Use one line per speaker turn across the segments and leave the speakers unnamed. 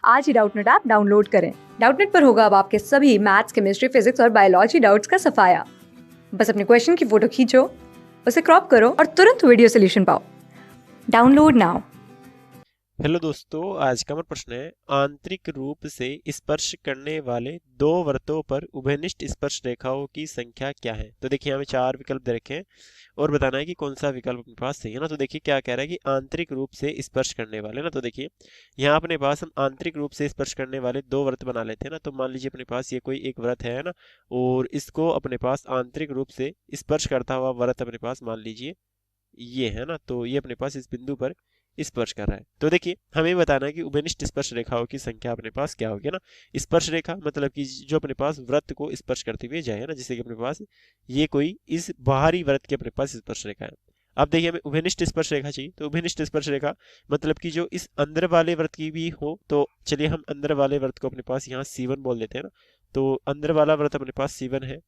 आज ही Doubtnut app download करें। Doubtnut पर होगा अब आपके सभी मैथ्स, केमिस्ट्री, फिजिक्स और बायोलॉजी डाउट्स का सफाया। बस अपने क्वेश्चन की फोटो खींचो, उसे क्रॉप करो और तुरंत वीडियो सोल्यूशन पाओ। Download now.
हेलो दोस्तों, आज का हमारा प्रश्न है आंतरिक रूप से स्पर्श करने वाले दो वृत्तों पर उभयनिष्ठ स्पर्श रेखाओं की संख्या क्या है। तो देखिए हमें चार विकल्प दे रखे हैं और बताना है कि कौन सा विकल्प अपने पास सही है ना। तो देखिए क्या कह रहा है कि आंतरिक रूप से स्पर्श करने वाले ना। तो देखिए यहाँ अपने पास हम आंतरिक रूप से स्पर्श करने वाले दो वृत्त बना लेते हैं ना। तो मान लीजिए अपने पास ये कोई एक वृत्त है ना, और इसको अपने पास आंतरिक रूप से स्पर्श करता हुआ वृत्त अपने पास मान लीजिए ये है ना। तो ये अपने पास इस बिंदु पर स्पर्श कर रहा है। तो देखिए हमें बताना है कि उभयनिष्ठ स्पर्श रेखाओं की संख्या अपने पास क्या होगी ना। स्पर्श रेखा मतलब कि जो अपने पास वृत्त को स्पर्श करते हुए जाए ना, जैसे कि अपने पास ये कोई इस बाहरी वृत्त के अपने पास स्पर्श रेखा है। अब देखिए हमें उभयनिष्ठ स्पर्श रेखा चाहिए। तो उभयनिष्ठ स्पर्श रेखा मतलब कि जो इस अंदर वाले वृत्त की भी हो। तो चलिए हम अंदर वाले वृत्त को अपने पास यहाँ C1 बोल देते हैं ना। तो अंदर वाला वृत्त अपने पास C1 है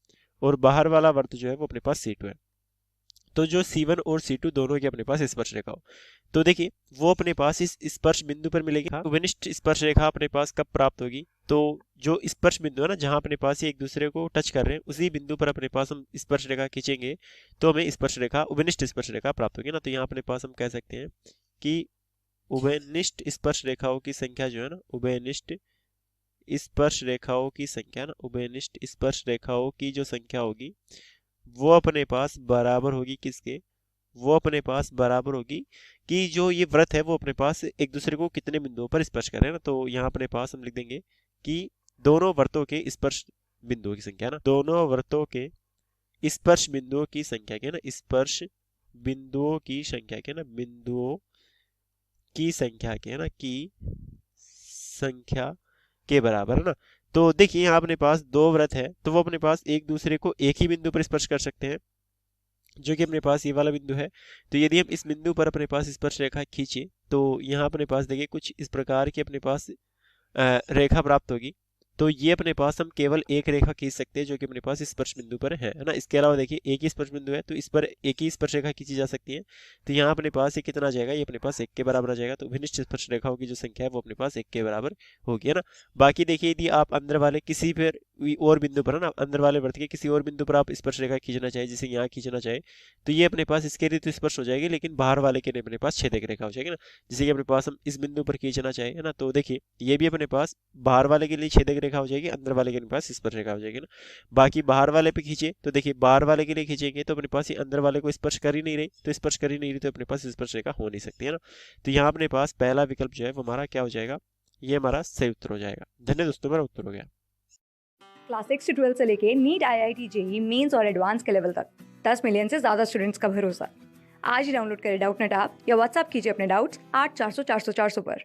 और बाहर वाला वृत्त जो है वो अपने पास C2 है। तो जो C1 और C2 दोनों की अपने पास स्पर्श रेखा हो, तो देखिए वो अपने पास इस स्पर्श बिंदु पर मिलेगी। हाँ, उभयनिष्ठ स्पर्श रेखा अपने पास कब प्राप्त होगी? तो जो स्पर्श बिंदु है ना, जहां अपने पास ये एक दूसरे को टच कर रहे हैं, उसी बिंदु पर अपने पास हम स्पर्श रेखा खींचेंगे तो हमें स्पर्श रेखा उभयनिष्ठ स्पर्श रेखा प्राप्त होगी ना। तो यहाँ अपने पास हम कह सकते हैं कि उभयनिष्ठ स्पर्श रेखाओं की संख्या जो है ना, उभयनिष्ठ स्पर्श रेखाओं की संख्या ना, उभयनिष्ठ स्पर्श रेखाओं की जो संख्या होगी वो अपने पास बराबर होगी किसके? वो अपने पास बराबर होगी कि जो ये वृत्त है वो अपने पास एक दूसरे को कितने बिंदुओं पर स्पर्श कर रहे हैं ना। तो यहाँ अपने पास हम लिख देंगे कि दोनों वृत्तों के स्पर्श बिंदुओं की संख्या ना, दोनों वृत्तों के स्पर्श बिंदुओं की संख्या के ना, स्पर्श बिंदुओं की संख्या के ना, बिंदुओं की संख्या के ना, की संख्या के बराबर है ना। तो देखिए यहाँ अपने पास दो वृत्त है, तो वो अपने पास एक दूसरे को एक ही बिंदु पर स्पर्श कर सकते हैं, जो कि अपने पास ये वाला बिंदु है। तो यदि हम इस बिंदु पर अपने पास स्पर्श रेखा खींचे तो यहाँ अपने पास देखिए कुछ इस प्रकार की अपने पास रेखा प्राप्त होगी। तो ये अपने पास हम केवल एक रेखा खींच सकते हैं जो कि अपने पास स्पर्श बिंदु पर है ना। इसके अलावा देखिए एक ही स्पर्श बिंदु है तो इस पर एक ही स्पर्श रेखा खींची जा सकती है। तो यहाँ अपने पास ये कितना आ जाएगा? ये अपने पास एक के बराबर आ जाएगा। तो विनिष्ठ स्पर्श रेखाओं की जो संख्या है वो अपने पास एक के बराबर होगी, है ना। बाकी देखिए यदि आप अंदर वाले किसी पर और बिंदु पर है ना, अंदर वाले वृत्त के किसी और बिंदु पर आप स्पर्श रेखा खींचना चाहे, जैसे यहाँ खींचना चाहे, तो ये अपने पास इसके लिए तो स्पर्श हो जाएगी, लेकिन बाहर वाले के लिए अपने पास छेदक रेखा हो जाएगी ना। जैसे कि अपने पास हम इस बिंदु पर खींचना चाहे, है ना, तो देखिए ये भी अपने पास बाहर वाले के लिए छेदक रेखा हो जाएगी, अंदर वाले के पास स्पर्श रेखा हो जाएगी ना। बाकी बाहर वाले पे खींचे तो देखिए बाहर वाले के लिए खींचेंगे तो अपने पास ये अंदर वाले को स्पर्श कर ही नहीं रही, तो स्पर्श कर ही नहीं रही तो अपने पास स्पर्श रेखा हो नहीं सकती, है ना। तो यहाँ अपने पास पहला विकल्प जो है वो हमारा क्या हो जाएगा? ये हमारा सही उत्तर हो जाएगा। धन्यवाद दोस्तों, मेरा उत्तर हो गया।
क्लास 6 से 12 से लेके नीट, IIT, JEE मेंस और एडवांस के लेवल तक 10 मिलियन से ज्यादा स्टूडेंट्स का भरोसा। आज ही डाउनलोड करें डाउटनेट ऐप या व्हाट्सएप कीजिए अपने डाउट्स 8400 400 400 पर।